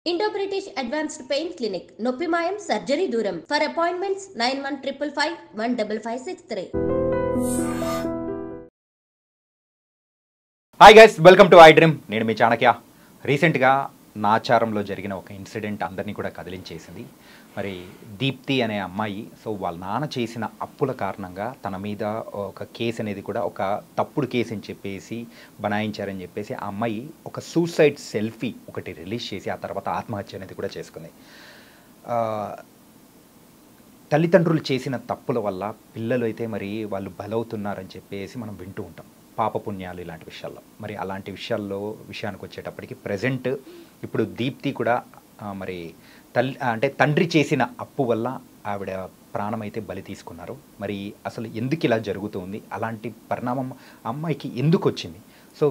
Indo British advanced pain clinic నొప్పి మాయం surgery దూరం for appointments 9155515563. Hi guys, welcome to I dream. నేను మీ చాణక్య. రీసెంట్గా నాచారంలో జరిగిన ఒక ఇన్సిడెంట్ అందరినీ కూడా కదిలించేసింది. మరి దీప్తి అనే అమ్మాయి వాళ్ళ నాన్న చేసిన అప్పుల కారణంగా తన మీద ఒక కేసు అనేది కూడా ఒక తప్పుడు కేసు అని చెప్పేసి బనాయించారని చెప్పేసి ఆ అమ్మాయి ఒక సూసైడ్ సెల్ఫీ ఒకటి రిలీజ్ చేసి ఆ తర్వాత ఆత్మహత్య అనేది కూడా చేసుకుంది. తల్లిదండ్రులు చేసిన తప్పుల వల్ల పిల్లలు అయితే మరి వాళ్ళు బలవుతున్నారని చెప్పేసి మనం వింటూ ఉంటాం, పాపపుణ్యాలు ఇలాంటి విషయాల్లో. మరి అలాంటి విషయానికి వచ్చేటప్పటికి ప్రజెంట్ ఇప్పుడు దీప్తి కూడా మరి తండ్రి చేసిన అప్పు వల్ల ఆవిడ ప్రాణం అయితే బలి తీసుకున్నారు. మరి అసలు ఎందుకు ఇలా జరుగుతుంది, అలాంటి పరిణామం అమ్మాయికి ఎందుకు వచ్చింది?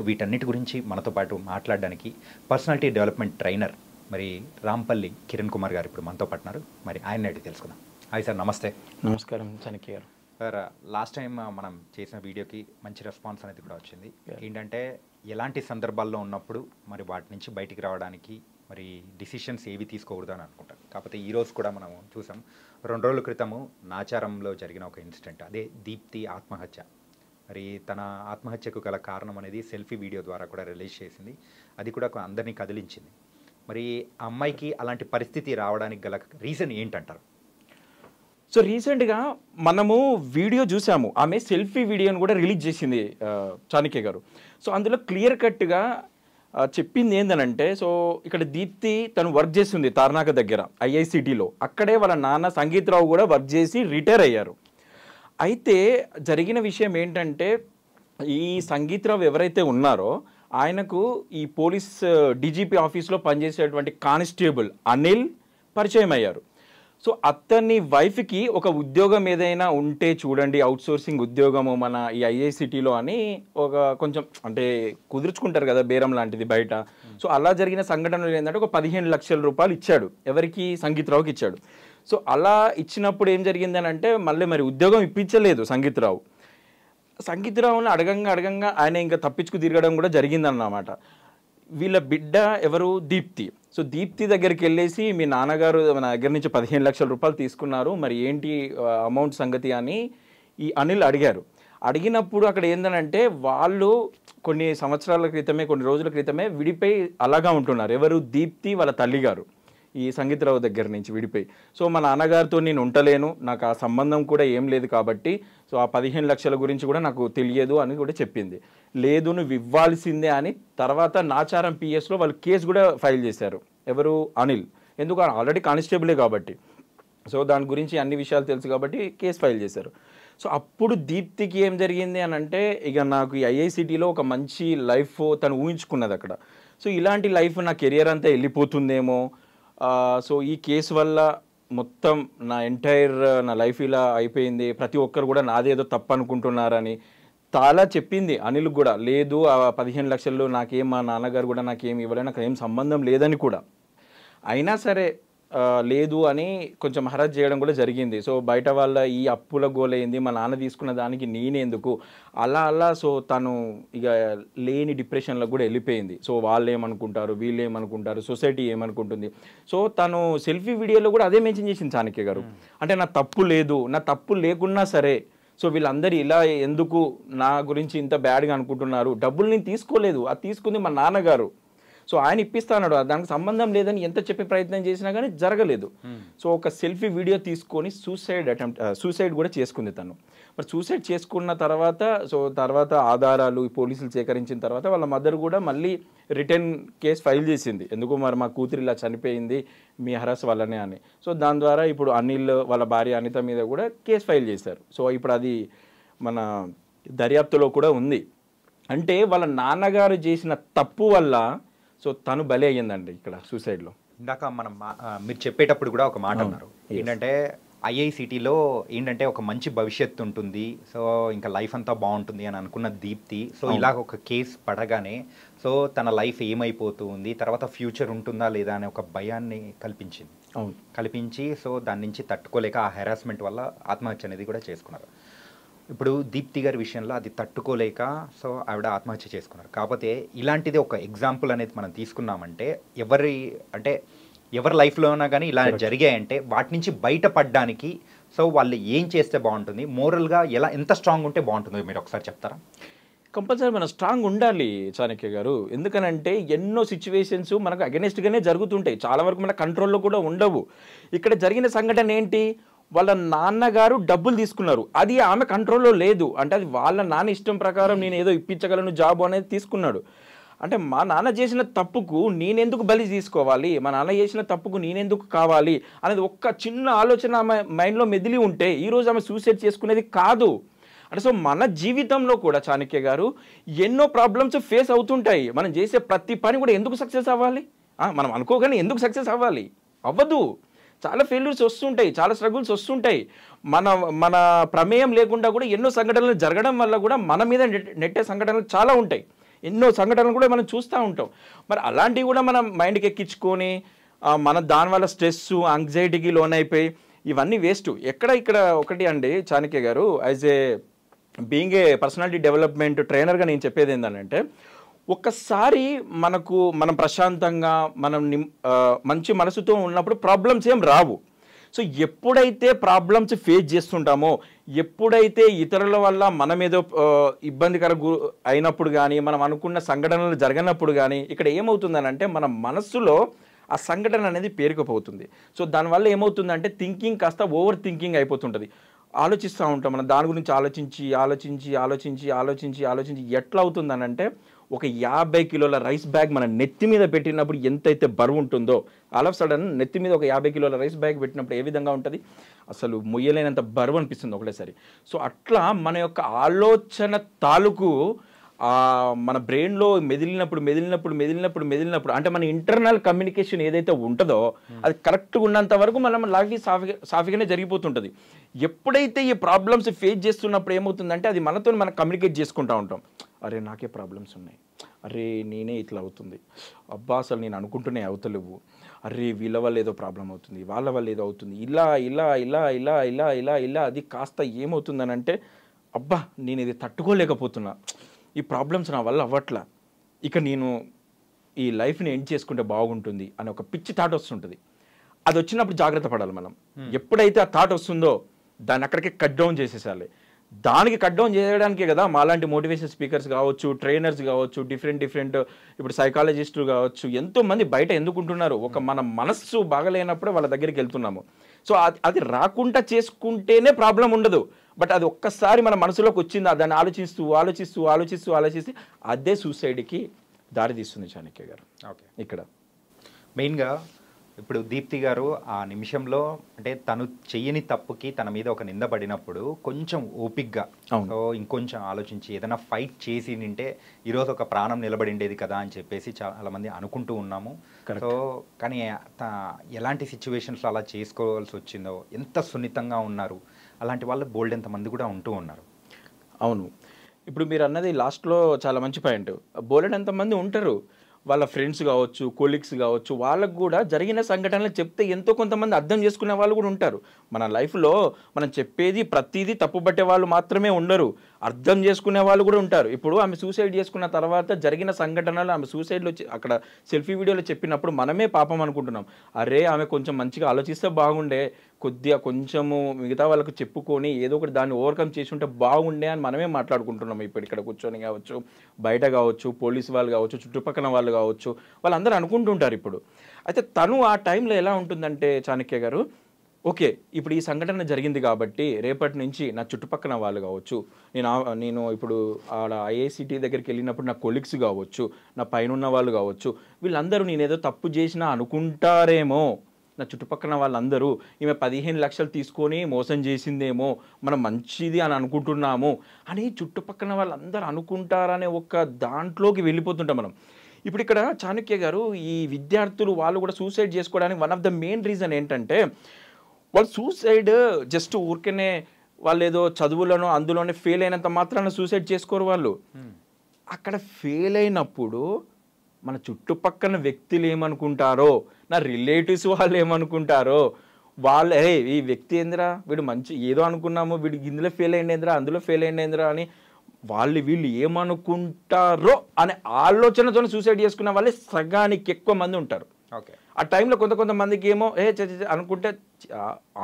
వీటన్నిటి గురించి మనతో పాటు మాట్లాడడానికి పర్సనాలిటీ డెవలప్మెంట్ ట్రైనర్ మరి రాంపల్లి కిరణ్ కుమార్ గారు ఇప్పుడు మనతో పాటున్నారు. మరి ఆయన అడిగి తెలుసుకుందాం. హాయ్ సార్, నమస్తే. నమస్కారం చాణక్య గారు. సార్, లాస్ట్ టైం మనం చేసిన వీడియోకి మంచి రెస్పాన్స్ అనేది కూడా వచ్చింది. ఏంటంటే ఎలాంటి సందర్భాల్లో ఉన్నప్పుడు మరి వాటి నుంచి బయటికి రావడానికి మరి డిసిషన్స్ ఏవి తీసుకోకూడదు అని అనుకుంటారు. కాకపోతే ఈరోజు కూడా మనం చూసాం, 2 రోజుల క్రితము నాచారంలో జరిగిన ఒక ఇన్సిడెంట్, అదే దీప్తి ఆత్మహత్య. మరి తన ఆత్మహత్యకు గల కారణం అనేది సెల్ఫీ వీడియో ద్వారా కూడా రిలీజ్ చేసింది. అది కూడా అందరినీ కదిలించింది. మరి ఆ అమ్మాయికి అలాంటి పరిస్థితి రావడానికి గల రీజన్ ఏంటంటారు? రీసెంట్గా మనము వీడియో చూసాము, ఆమె సెల్ఫీ వీడియోని కూడా రిలీజ్ చేసింది చాణక్య గారు. అందులో క్లియర్ కట్గా చెప్పింది ఏంటనంటే, ఇక్కడ దీప్తి తను వర్క్ చేస్తుంది తార్నాక దగ్గర ఐఐసిటీలో. అక్కడే వాళ్ళ నాన్న సంగీతరావు కూడా వర్క్ చేసి రిటైర్ అయ్యారు. అయితే జరిగిన విషయం ఏంటంటే, ఈ సంగీతరావు ఎవరైతే ఉన్నారో ఆయనకు ఈ పోలీస్ డీజీపీ ఆఫీస్లో పనిచేసేటువంటి కానిస్టేబుల్ అనిల్ పరిచయం అయ్యారు. అతని వైఫ్కి ఒక ఉద్యోగం ఏదైనా ఉంటే చూడండి, అవుట్సోర్సింగ్ ఉద్యోగము మన ఈ ఐఐసిటీలో అని ఒక కొంచెం అంటే కుదుర్చుకుంటారు కదా బేరం లాంటిది బయట. అలా జరిగిన సంఘటనలు ఏంటంటే ఒక 15 లక్షల రూపాయలు ఇచ్చాడు. ఎవరికి? సంగీతరావుకి ఇచ్చాడు. అలా ఇచ్చినప్పుడు ఏం జరిగిందని అంటే మరి ఉద్యోగం ఇప్పించలేదు సంగీతరావుని అడగంగా ఆయన ఇంకా తప్పించుకు తిరగడం కూడా జరిగిందన్నమాట. వీళ్ళ బిడ్డ ఎవరు? దీప్తి. దీప్తి దగ్గరికి వెళ్ళేసి మీ నాన్నగారు మన దగ్గర నుంచి 15 లక్షల రూపాయలు తీసుకున్నారు, మరి ఏంటి అమౌంట్ సంగతి అని ఈ అనిల్ అడిగారు. అడిగినప్పుడు అక్కడ ఏంటంటే వాళ్ళు కొన్ని రోజుల క్రితమే విడిపోయి అలాగా ఉంటున్నారు. ఎవరు? దీప్తి వాళ్ళ తల్లిగారు ఈ సంగీతరావు దగ్గర నుంచి విడిపోయి. మా నాన్నగారితో నేను ఉండలేను, నాకు ఆ సంబంధం కూడా ఏం లేదు కాబట్టి ఆ 15 లక్షల గురించి కూడా నాకు తెలియదు అని కూడా చెప్పింది. లేదు, నువ్వు ఇవ్వాల్సిందే అని తర్వాత నాచారం పిఎస్లో వాళ్ళు కేసు కూడా ఫైల్ చేశారు. ఎవరు? అనిల్. ఎందుకు? ఆల్రెడీ కానిస్టేబులే కాబట్టి. దాని గురించి అన్ని విషయాలు తెలుసు కాబట్టి కేసు ఫైల్ చేశారు. అప్పుడు దీప్తికి ఏం జరిగింది అని అంటే, ఇక నాకు ఈ ఐఐసిటీలో ఒక మంచి లైఫ్ తను ఊహించుకున్నది అక్కడ. ఇలాంటి లైఫ్ నా కెరియర్ అంతా వెళ్ళిపోతుందేమో, ఈ కేసు వల్ల మొత్తం నా నా లైఫ్ ఇలా అయిపోయింది, ప్రతి ఒక్కరు కూడా నాదేదో తప్పు అనుకుంటున్నారని చాలా చెప్పింది అనిల్ కూడా. లేదు, ఆ 15 లక్షలు నాకేం, మా నాన్నగారు కూడా నాకేం ఇవ్వలేదు, నాకు ఏం సంబంధం లేదని కూడా. అయినా సరే లేదు అని కొంచెం హరాజ్ చేయడం కూడా జరిగింది. బయట వాళ్ళ ఈ అప్పుల గోలైంది, మా నాన్న తీసుకున్న దానికి నేనెందుకు అలా తను ఇక లేని డిప్రెషన్లో కూడా వెళ్ళిపోయింది. వాళ్ళు ఏమనుకుంటారు, వీళ్ళు ఏమనుకుంటారు, సొసైటీ ఏమనుకుంటుంది. తను సెల్ఫీ వీడియోలో కూడా అదే మెన్షన్ చేసింది చాణక్య గారు. అంటే నా తప్పు లేదు, నా తప్పు లేకున్నా సరే వీళ్ళందరూ ఇలా ఎందుకు నా గురించి ఇంత బ్యాడ్గా అనుకుంటున్నారు, డబ్బులు నేను తీసుకోలేదు, అది తీసుకుంది మా నాన్నగారు, ఆయన ఇప్పిస్తాడు, దానికి సంబంధం లేదని ఎంత చెప్పే ప్రయత్నం చేసినా కానీ జరగలేదు. ఒక సెల్ఫీ వీడియో తీసుకొని సూసైడ్ కూడా చేసుకుంది తను. మరి సూసైడ్ చేసుకున్న తర్వాత తర్వాత ఆధారాలు పోలీసులు సేకరించిన తర్వాత వాళ్ళ మదర్ కూడా మళ్ళీ రిటర్న్ కేసు ఫైల్ చేసింది. ఎందుకు? మరి మా కూతురు ఇలా చనిపోయింది మీ హరాస్ వల్లనే అని. దాని ద్వారా ఇప్పుడు అనిల్ వాళ్ళ భార్య అనిత మీద కూడా కేసు ఫైల్ చేశారు. ఇప్పుడు అది మన దర్యాప్తులో కూడా ఉంది. అంటే వాళ్ళ నాన్నగారు చేసిన తప్పు వల్ల తను బలి అయ్యిందండి ఇక్కడ సూసైడ్లో. ఇందాక మనం మీరు చెప్పేటప్పుడు కూడా ఒక మాట అన్నారు, ఏంటంటే ఐఐసిటీలో ఏంటంటే ఒక మంచి భవిష్యత్తు ఉంటుంది, ఇంకా లైఫ్ అంతా బాగుంటుంది అని అనుకున్న దీప్తి ఇలాగ ఒక కేసు పడగానే తన లైఫ్ ఏమైపోతుంది, తర్వాత ఫ్యూచర్ ఉంటుందా లేదా అనే ఒక భయాన్ని కల్పించి దాని నుంచి తట్టుకోలేక ఆ హెరాస్మెంట్ వల్ల ఆత్మహత్య అనేది కూడా చేసుకున్నారు. ఇప్పుడు దీప్తి గారి విషయంలో అది తట్టుకోలేక ఆవిడ ఆత్మహత్య చేసుకున్నారు. కాకపోతే ఇలాంటిది ఒక ఎగ్జాంపుల్ అనేది మనం తీసుకున్నామంటే అంటే ఎవరి లైఫ్లోనా కానీ ఇలా జరిగాయంటే వాటి నుంచి బయటపడడానికి సో వాళ్ళు ఏం చేస్తే బాగుంటుంది, మోరల్గా ఎంత స్ట్రాంగ్ ఉంటే బాగుంటుందో మీరు ఒకసారి చెప్తారా? కంపల్సరీ మనం స్ట్రాంగ్ ఉండాలి చాణక్య గారు. ఎందుకనంటే ఎన్నో సిచ్యువేషన్స్ మనకు అగెనిస్ట్గానే జరుగుతుంటాయి, చాలా వరకు మన కంట్రోల్లో కూడా ఉండవు. ఇక్కడ జరిగిన సంఘటన ఏంటి, వాళ్ళ నాన్నగారు డబ్బులు తీసుకున్నారు, అది ఆమె కంట్రోల్లో లేదు. అంటే అది వాళ్ళ నాన్న ఇష్టం ప్రకారం నేను ఏదో ఇప్పించగలను జాబ్ అనేది తీసుకున్నాడు. అంటే మా నాన్న చేసిన తప్పుకు నేనెందుకు బలి తీసుకోవాలి, మా నాన్న చేసిన తప్పుకు నేనెందుకు కావాలి అనేది ఒక్క చిన్న ఆలోచన ఆమె మైండ్లో మెదిలి ఉంటే ఈరోజు ఆమె సూసైడ్ చేసుకునేది కాదు. అంటే సో మన జీవితంలో కూడా చాణక్య గారు ఎన్నో ప్రాబ్లమ్స్ ఫేస్ అవుతుంటాయి. మనం చేసే ప్రతి పని కూడా ఎందుకు సక్సెస్ అవ్వాలి, మనం అనుకోగానే ఎందుకు సక్సెస్ అవ్వాలి, అవ్వదు. చాలా ఫెయిల్యూర్స్ వస్తుంటాయి, చాలా స్ట్రగుల్స్ వస్తుంటాయి. మన ప్రమేయం లేకుండా కూడా ఎన్నో సంఘటనలు జరగడం వల్ల కూడా మన మీద నెట్టే సంఘటనలు చాలా ఉంటాయి. ఎన్నో సంఘటనలు కూడా మనం చూస్తూ ఉంటాం. మరి అలాంటివి కూడా మనం మైండ్కి ఎక్కించుకొని మన దానివల్ల స్ట్రెస్ యాంగ్జైటీకి లోన్ అయిపోయి ఇవన్నీ వేస్ట్. ఇక్కడ ఒకటి అండి చాణక్య గారు, as a being a personality development ట్రైనర్గా నేను చెప్పేది ఏంటంటే, ఒక్కసారి మనం ప్రశాంతంగా మంచి మనసుతో ఉన్నప్పుడు ప్రాబ్లమ్స్ ఏం రావు. సో ఎప్పుడైతే ప్రాబ్లమ్స్ ఫేస్ చేస్తుంటామో, ఎప్పుడైతే ఇతరుల వల్ల మనం ఏదో ఇబ్బందికర అయినప్పుడు కానీ, మనం అనుకున్న సంఘటనలు జరగనప్పుడు కానీ ఇక్కడ ఏమవుతుందనంటే మన మనస్సులో ఆ సంఘటన అనేది పేరుకుపోతుంది. సో దానివల్ల ఏమవుతుందంటే థింకింగ్ కాస్త ఓవర్ థింకింగ్ అయిపోతుంటుంది. ఆలోచిస్తూ ఉంటాం, మనం దాని గురించి ఆలోచించి ఎట్లా అవుతుందనంటే ఒక 50 కిలోల రైస్ బ్యాగ్ మన నెత్తి మీద పెట్టినప్పుడు ఎంతైతే బరువు ఉంటుందో, ఆల్ ఆఫ్ సడన్ నెత్తి మీద ఒక 50 కిలోల రైస్ బ్యాగ్ పెట్టినప్పుడు ఏ విధంగా ఉంటుంది, అసలు మొయ్యలేనంత బరువు అనిపిస్తుంది ఒకటేసారి. సో అట్లా మన యొక్క ఆలోచన తాలూకు మన బ్రెయిన్లో మెదిలినప్పుడు అంటే మన ఇంటర్నల్ కమ్యూనికేషన్ ఏదైతే ఉంటుందో అది కరెక్ట్గా ఉన్నంత వరకు మనం లైఫ్ సాఫీగానే జరిగిపోతుంటుంది. ఎప్పుడైతే ఈ ప్రాబ్లమ్స్ ఫేస్ చేస్తున్నప్పుడు ఏమవుతుందంటే అది మనతో మనం కమ్యూనికేట్ చేసుకుంటూ ఉంటాం. అరే నాకే ప్రాబ్లమ్స్ ఉన్నాయి, అరే నేనే ఇట్లా అవుతుంది, అబ్బా అసలు నేను అనుకుంటూనే అవుతలేవు, అరే వీళ్ళ వల్ల ఏదో ప్రాబ్లం అవుతుంది, వాళ్ళ వల్ల ఏదో అవుతుంది, ఇలా అది కాస్త ఏమవుతుందనంటే అబ్బా నేను ఇది తట్టుకోలేకపోతున్నా, ఈ ప్రాబ్లమ్స్ నా వల్ల అవ్వట్లా, ఇక నేను ఈ లైఫ్ని ఎండ్ చేసుకుంటే బాగుంటుంది అని ఒక పిచ్చి థాట్ వస్తుంటుంది. అది వచ్చినప్పుడు జాగ్రత్త పడాలి మనం. ఎప్పుడైతే ఆ థాట్ వస్తుందో దాన్ని అక్కడికి కట్ డౌన్ చేసేసాలి. దానికి కట్ డౌన్ చేయడానికే కదా మాలాంటి మోటివేషన్ స్పీకర్స్ కావచ్చు, ట్రైనర్స్ కావచ్చు, డిఫరెంట్ ఇప్పుడు సైకాలజిస్టులు కావచ్చు, ఎంతోమంది బయట ఎందుకుంటున్నారు, ఒక మన మనస్సు బాగలేనప్పుడే వాళ్ళ దగ్గరికి వెళ్తున్నాము. సో అది రాకుండా చేసుకుంటేనే ప్రాబ్లం ఉండదు. బట్ అది ఒక్కసారి మన మనసులోకి వచ్చిందా దాన్ని ఆలోచిస్తూ అదే సూసైడ్కి దారి తీస్తుంది చాణక్య గారు. ఓకే, ఇక్కడ మెయిన్గా ఇప్పుడు దీప్తి గారు ఆ నిమిషంలో అంటే తను చెయ్యని తప్పుకి తన మీద ఒక నింద పడినప్పుడు కొంచెం ఓపిక్గా సో ఇంకొంచెం ఆలోచించి ఏదైనా ఫైట్ చేసి నింటే ఈరోజు ఒక ప్రాణం నిలబడిండేది కదా అని చెప్పేసి చాలామంది అనుకుంటూ ఉన్నాము. సో కానీ ఎలాంటి సిచ్యువేషన్స్లో అలా చేసుకోవాల్సి వచ్చిందో, ఎంత సున్నితంగా ఉన్నారు, అలాంటి వాళ్ళు బోల్డ్ ఎంతమంది కూడా ఉంటూ ఉన్నారు. అవును, ఇప్పుడు మీరు అన్నది లాస్ట్లో చాలా మంచి పాయింట్. బోల్డ్ ఎంతమంది ఉంటారు, వాళ్ళ ఫ్రెండ్స్ కావచ్చు, కొలీగ్స్ కావచ్చు, వాళ్ళకు కూడా జరిగిన సంఘటనలు చెప్తే ఎంతో కొంతమంది అర్థం చేసుకునే వాళ్ళు కూడా ఉంటారు. మన లైఫ్లో మనం చెప్పేది ప్రతిదీ తప్పుపట్టే వాళ్ళు మాత్రమే ఉండరు, అర్థం చేసుకునే వాళ్ళు కూడా ఉంటారు. ఇప్పుడు ఆమె సూసైడ్ చేసుకున్న తర్వాత జరిగిన సంఘటనలు ఆమె సూసైడ్లో అక్కడ సెల్ఫీ వీడియోలో చెప్పినప్పుడు మనమే పాపం అనుకుంటున్నాం, అరే ఆమె కొంచెం మంచిగా ఆలోచిస్తే బాగుండే, కొంచెము మిగతా వాళ్ళకు చెప్పుకొని ఏదో ఒకటి దాన్ని ఓవర్కమ్ చేసి ఉంటే బాగుండే అని మనమే మాట్లాడుకుంటున్నాం. ఇప్పుడు ఇక్కడ కూర్చొని కావచ్చు, బయట కావచ్చు, పోలీసు వాళ్ళు కావచ్చు, చుట్టుపక్కల వాళ్ళు కావచ్చు, వాళ్ళందరూ అనుకుంటుంటారు. ఇప్పుడు అయితే తను ఆ టైంలో ఎలా ఉంటుందంటే చాణక్య గారు, ఓకే ఇప్పుడు ఈ సంఘటన జరిగింది కాబట్టి రేపటి నుంచి నా చుట్టుపక్కల వాళ్ళు కావచ్చు, నేను ఇప్పుడు ఆడ ఐఐసిటీ దగ్గరికి వెళ్ళినప్పుడు నా కొలీగ్స్ కావచ్చు, నా పైన ఉన్న వాళ్ళు కావచ్చు, వీళ్ళందరూ నేనేదో తప్పు చేసినా అనుకుంటారేమో, నా చుట్టుపక్కల వాళ్ళందరూ ఈమె 15 లక్షలు తీసుకొని మోసం చేసిందేమో, మనం మంచిది అని అనుకుంటున్నాము అని చుట్టుపక్కల వాళ్ళందరూ అనుకుంటారనే ఒక దాంట్లోకి వెళ్ళిపోతుంటాం మనం. ఇప్పుడు ఇక్కడ చాణక్య గారు ఈ విద్యార్థులు వాళ్ళు కూడా సూసైడ్ చేసుకోవడానికి one of the main reason ఏంటంటే, వాళ్ళు సూసైడ్ జస్ట్ ఊరికనే వాళ్ళు ఏదో చదువులను అందులోనే ఫెయిల్ అయినంత మాత్రాన సూసైడ్ చేసుకోరు. వాళ్ళు అక్కడ ఫెయిల్ అయినప్పుడు మన చుట్టుపక్కల వ్యక్తులు ఏమనుకుంటారో, నా రిలేటివ్స్ వాళ్ళు ఏమనుకుంటారో, వాళ్ళు ఈ వ్యక్తి ఏందిరా వీడు మంచి ఏదో అనుకున్నాము, వీడికి ఇందులో ఫెయిల్ అయ్యిందేంద్రా అందులో ఫెయిల్ అయ్యిందేంద్రా అని వీళ్ళు ఏమనుకుంటారో అనే ఆలోచనతో సూసైడ్ చేసుకున్న వాళ్ళే సగానికి ఎక్కువ మంది ఉంటారు. ఓకే, ఆ టైంలో కొంతమందికి ఏమో అనుకుంటే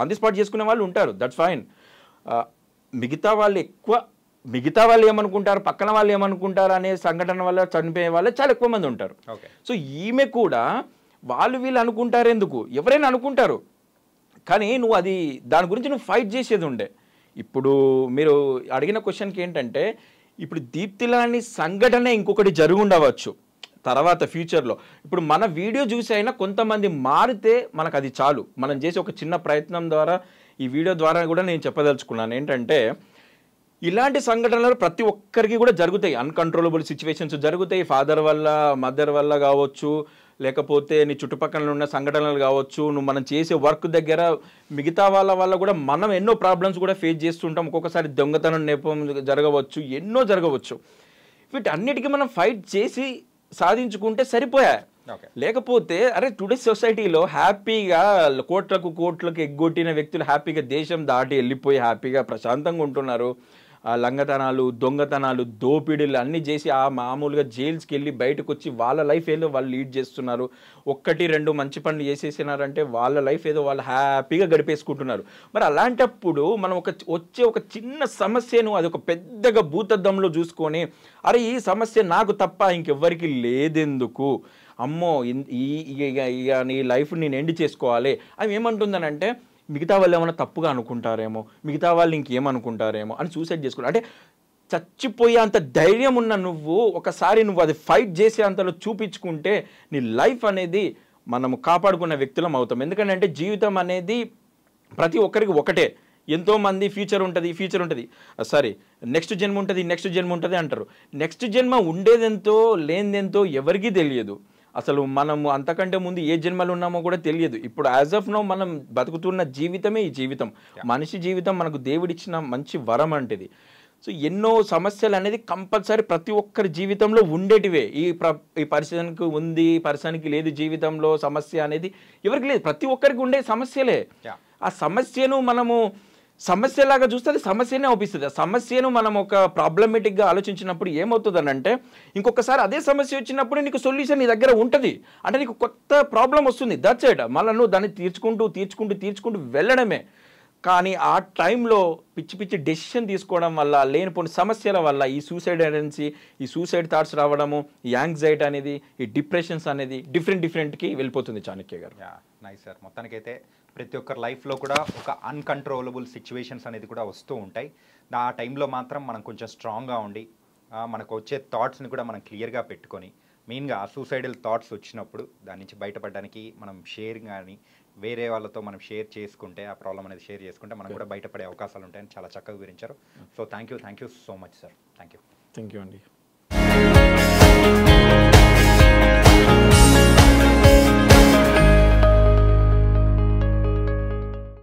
ఆన్ ది స్పాట్ చేసుకునే వాళ్ళు ఉంటారు, దట్స్ ఫైన్. మిగతా వాళ్ళు ఏమనుకుంటారు, పక్కన వాళ్ళు ఏమనుకుంటారు అనే సంఘటన వల్ల చనిపోయే వాళ్ళే చాలా ఎక్కువ మంది ఉంటారు. సో ఈమె కూడా వీళ్ళు అనుకుంటారు ఎందుకు, ఎవరైనా అనుకుంటారు, కానీ నువ్వు దాని గురించి నువ్వు ఫైట్ చేసేది ఉండే. ఇప్పుడు మీరు అడిగిన క్వశ్చన్కి ఏంటంటే, ఇప్పుడు దీప్తి లాంటి సంఘటన ఇంకొకటి జరుగుండవచ్చు తర్వాత ఫ్యూచర్లో. ఇప్పుడు మన వీడియో చూసి అయినా కొంతమంది మారితే మనకు అది చాలు. మనం చేసే ఒక చిన్న ప్రయత్నం ద్వారా, ఈ వీడియో ద్వారా కూడా నేను చెప్పదలుచుకున్నాను ఏంటంటే, ఇలాంటి సంఘటనలు ప్రతి ఒక్కరికి కూడా జరుగుతాయి. అన్కంట్రోలబుల్ సిచ్యువేషన్స్ జరుగుతాయి, ఫాదర్ వల్ల, మదర్ వల్ల కావచ్చు, లేకపోతే నీ చుట్టుపక్కల ఉన్న సంఘటనలు కావచ్చు, నువ్వు మనం చేసే వర్క్ దగ్గర మిగతా వాళ్ళ వల్ల కూడా మనం ఎన్నో ప్రాబ్లమ్స్ కూడా ఫేస్ చేస్తుంటాం. ఒక్కొక్కసారి దొంగతనం నేపం జరగవచ్చు, ఎన్నో జరగవచ్చు. వీటన్నిటికీ మనం ఫైట్ చేసి సాధించుకుంటే సరిపోయా. లేకపోతే టుడే సొసైటీలో హ్యాపీగా కోట్లకు ఎగ్గొట్టిన వ్యక్తులు హ్యాపీగా దేశం దాటి వెళ్ళిపోయి హ్యాపీగా ప్రశాంతంగా ఉంటున్నారు. లంగతనాలు, దొంగతనాలు, దోపిడీలు అన్నీ చేసి మామూలుగా జైల్స్కి వెళ్ళి బయటకు వచ్చి వాళ్ళ లైఫ్ ఏదో వాళ్ళు లీడ్ చేస్తున్నారు. 1-2 మంచి పనులు చేసేసినారంటే వాళ్ళ లైఫ్ ఏదో వాళ్ళు హ్యాపీగా గడిపేసుకుంటున్నారు. మరి అలాంటప్పుడు మనం వచ్చే ఒక చిన్న సమస్యను అది ఒక పెద్దగా భూతద్దంలో చూసుకొని ఈ సమస్య నాకు తప్ప ఇంకెవ్వరికి లేదెందుకు, అమ్మో ఇక నీ లైఫ్ నేను ఎండ్ చేసుకోవాలి అవి ఏమంటుందనంటే, మిగతా వాళ్ళు ఏమైనా తప్పుగా అనుకుంటారేమో, మిగతా వాళ్ళు ఇంకేమనుకుంటారేమో అని సూసైడ్ చేసుకుంటారు. అంటే చచ్చిపోయే అంత ధైర్యం ఉన్న ఒకసారి నువ్వు అది ఫైట్ చేసే అంతలో చూపించుకుంటే నీ లైఫ్ అనేది మనము కాపాడుకున్న వ్యక్తులం అవుతాం. ఎందుకంటే జీవితం అనేది ప్రతి ఒక్కరికి ఒకటే. ఎంతోమంది ఫ్యూచర్ ఉంటుంది సారీ నెక్స్ట్ జన్మ ఉంటుంది అంటారు. నెక్స్ట్ జన్మ ఉండేదెంతో లేనిదెంతో ఎవరికీ తెలియదు. అసలు మనము అంతకంటే ముందు ఏ జన్మలు ఉన్నామో కూడా తెలియదు. ఇప్పుడు యాజ్ ఆఫ్ నో మనం బతుకుతున్న జీవితమే ఈ జీవితం. మనిషి జీవితం మనకు దేవుడిచ్చిన మంచి వరం అంటేది. సో ఎన్నో సమస్యలు అనేది కంపల్సరీ ప్రతి ఒక్కరి జీవితంలో ఉండేటివే. ఈ పర్సన్కి లేదు జీవితంలో సమస్య అనేది ఎవరికి లేదు, ప్రతి ఒక్కరికి ఉండే సమస్యలే. ఆ సమస్యను మనము సమస్యలాగా చూస్తే అది సమస్యనే అవుపిస్తుంది. ఆ సమస్యను మనం ఒక ప్రాబ్లమేటిక్గా ఆలోచించినప్పుడు ఏమవుతుంది అంటే, ఇంకొకసారి అదే సమస్య వచ్చినప్పుడు నీకు సొల్యూషన్ నీ దగ్గర ఉంటుంది. అంటే నీకు కొత్త ప్రాబ్లం వస్తుంది, దట్స్ ఇట్. మళ్ళీ నువ్వు దాన్ని తీర్చుకుంటూ వెళ్ళడమే. కానీ ఆ టైంలో పిచ్చి డెసిషన్ తీసుకోవడం వల్ల, లేనిపోని సమస్యల వల్ల ఈ సూసైడ్ థాట్స్ రావడము, ఈ యాంగ్జైటీ అనేది, ఈ డిప్రెషన్స్ అనేది డిఫరెంట్కి వెళ్ళిపోతుంది చాణక్య గారు. Nice sir. మొత్తానికైతే ప్రతి ఒక్కరి లైఫ్లో కూడా ఒక అన్కంట్రోలబుల్ సిచ్యువేషన్స్ అనేది కూడా వస్తూ ఉంటాయి. ఆ టైంలో మాత్రం మనం కొంచెం స్ట్రాంగ్గా ఉండి మనకు వచ్చే థాట్స్ని కూడా మనం క్లియర్గా పెట్టుకొని, మెయిన్గా సూసైడల్ థాట్స్ వచ్చినప్పుడు దాని నుంచి బయటపడడానికి మనం షేర్ కానీ వేరే వాళ్ళతో మనం షేర్ చేసుకుంటే, ఆ ప్రాబ్లం అనేది షేర్ చేసుకుంటే మనం కూడా బయటపడే అవకాశాలు ఉంటాయని చాలా చక్కగా వివరించారు. So thank you so much sir. Thank you అండి.